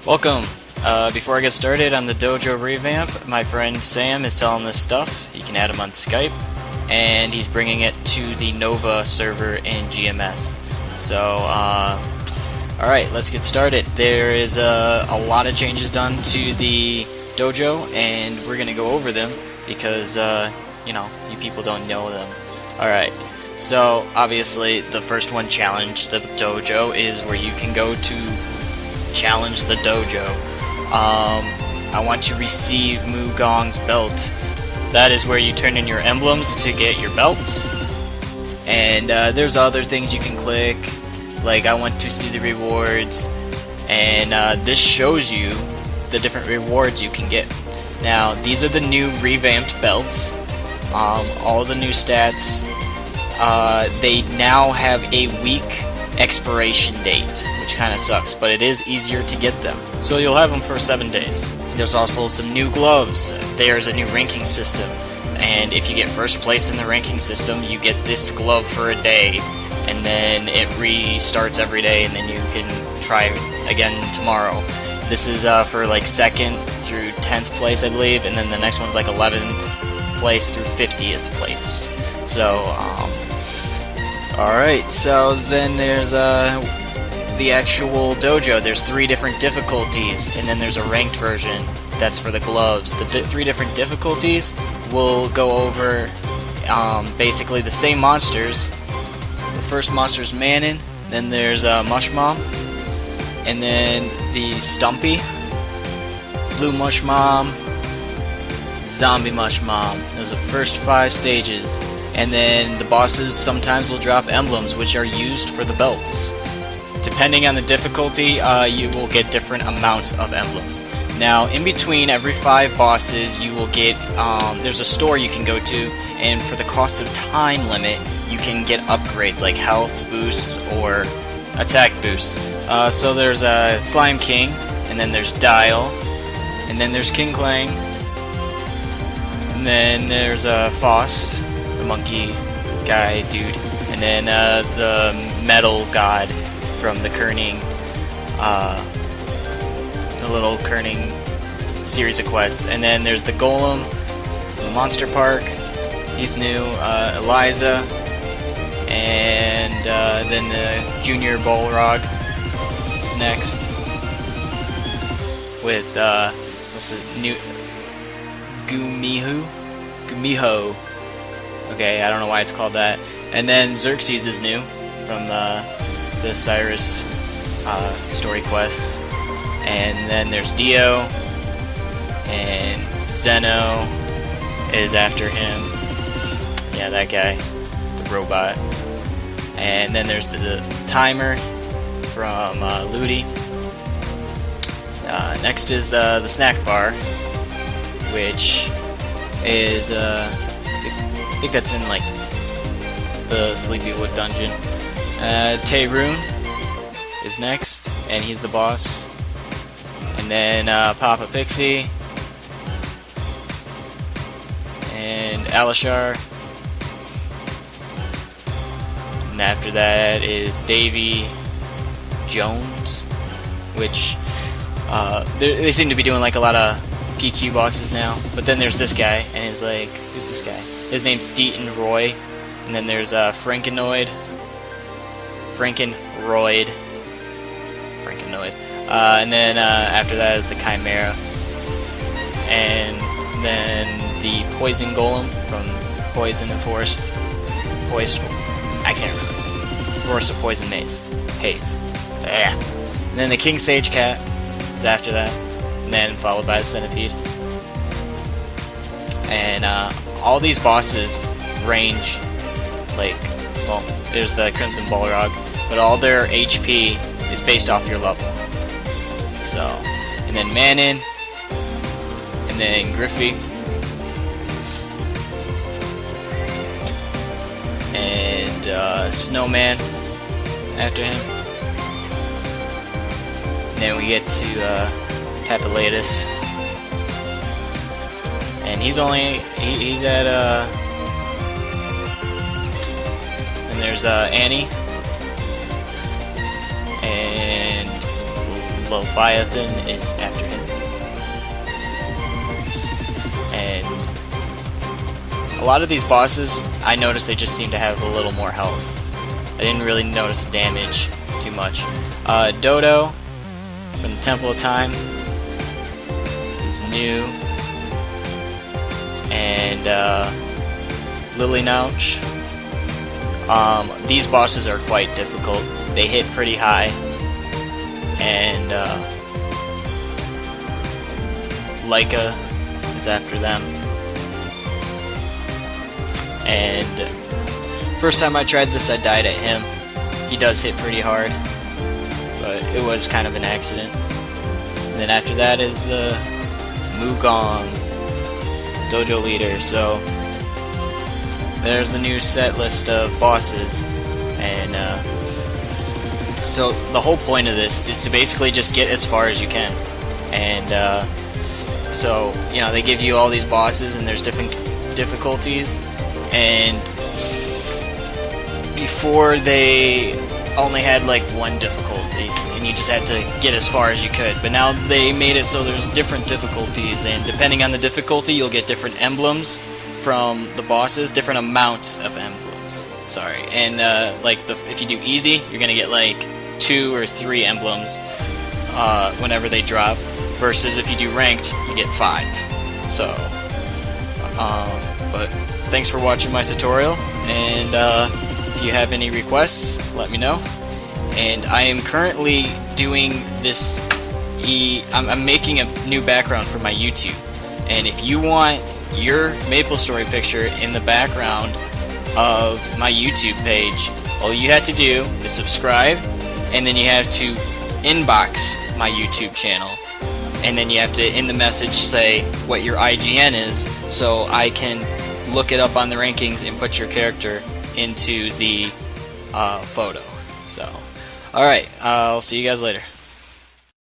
Welcome. Before I get started on the Dojo Revamp, my friend Sam is selling this stuff. You can add him on Skype, and he's bringing it to the Nova server in GMS. So, alright, let's get started. There is a lot of changes done to the dojo, and we're going to go over them because, you know, you people don't know them. Alright, so obviously the first one, Challenge the Dojo, is where you can go to challenge the dojo. I want to receive Mugong's belt. That is where you turn in your emblems to get your belts. And there's other things you can click, like I want to see the rewards, and this shows you the different rewards you can get. Now these are the new revamped belts. All the new stats. They now have a week expiration date, which kind of sucks, but it is easier to get them. So you'll have them for 7 days. There's also some new gloves. There's a new ranking system, and if you get first place in the ranking system, you get this glove for a day, and then it restarts every day, and then you can try again tomorrow. This is for like 2nd through 10th place, I believe, and then the next one's like 11th place through 50th place. So, alright, so then there's the actual dojo. There's 3 different difficulties, and then there's a ranked version that's for the gloves. The 3 different difficulties will go over basically the same monsters. The first monster is Manon, then there's Mushmom, and then the Stumpy, Blue Mushmom, Zombie Mushmom. Those are the first 5 stages. And then the bosses sometimes will drop emblems, which are used for the belts. Depending on the difficulty, you will get different amounts of emblems. Now, in between every 5 bosses, you will get, there's a store you can go to, and for the cost of time limit, you can get upgrades like health boosts or attack boosts. So there's Slime King, and then there's Dial, and then there's King Clang, and then there's Foss, the monkey guy dude, and then the metal god from the Kerning, the little Kerning series of quests. And then there's the Golem, the Monster Park, he's new, Eliza, and then the Junior Balrog is next, with what's the new Gumiho. Okay, I don't know why it's called that. And then Xerxes is new from the Cyrus story quest. And then there's Dio, and Zeno is after him. Yeah, that guy, the robot. And then there's the timer from Ludi. Next is the snack bar, which is I think that's in like the Sleepywood dungeon. Taeroon is next, and he's the boss. And then Papa Pixie, and Alishar. And after that is Davy Jones, which they seem to be doing like a lot of PQ bosses now. But then there's this guy, and he's like, who's this guy? His name's Deaton Roy. And then there's Frankenoid. And then after that is the Chimera. And then the Poison Golem from Poison and Forest. I can't remember. Forest of Poison Haze. Yeah. And then the King Sage Cat is after that. And then followed by the Centipede. And all these bosses range, like, well, there's the Crimson Balrog, but all their HP is based off your level. So, and then Manon, and then Griffey, and Snowman after him. And then we get to Capulatus. And he's at and there's Annie, and Leviathan is after him. And a lot of these bosses, I noticed they just seem to have a little more health. I didn't really notice the damage too much. Dodo from the Temple of Time is new. And Lily Nouch. These bosses are quite difficult. They hit pretty high. And Leica is after them. And first time I tried this, I died at him. He does hit pretty hard, but it was kind of an accident. And then after that is the Mugong Dojo Leader. So there's the new set list of bosses. And so the whole point of this is to basically just get as far as you can. And so, you know, they give you all these bosses and there's different difficulties. And before they only had like one difficulty and you just had to get as far as you could, but now they made it so there's different difficulties, and depending on the difficulty you'll get different emblems from the bosses, different amounts of emblems, sorry. And like if you do easy, you're gonna get like 2 or 3 emblems whenever they drop, versus if you do ranked you get 5. So but thanks for watching my tutorial, and if you have any requests, let me know. And I am currently doing this, I'm making a new background for my YouTube, and if you want your MapleStory picture in the background of my YouTube page, all you have to do is subscribe, and then you have to inbox my YouTube channel, and then you have to in the message say what your IGN is, so I can look it up on the rankings and put your character into the photo. So, alright, I'll see you guys later.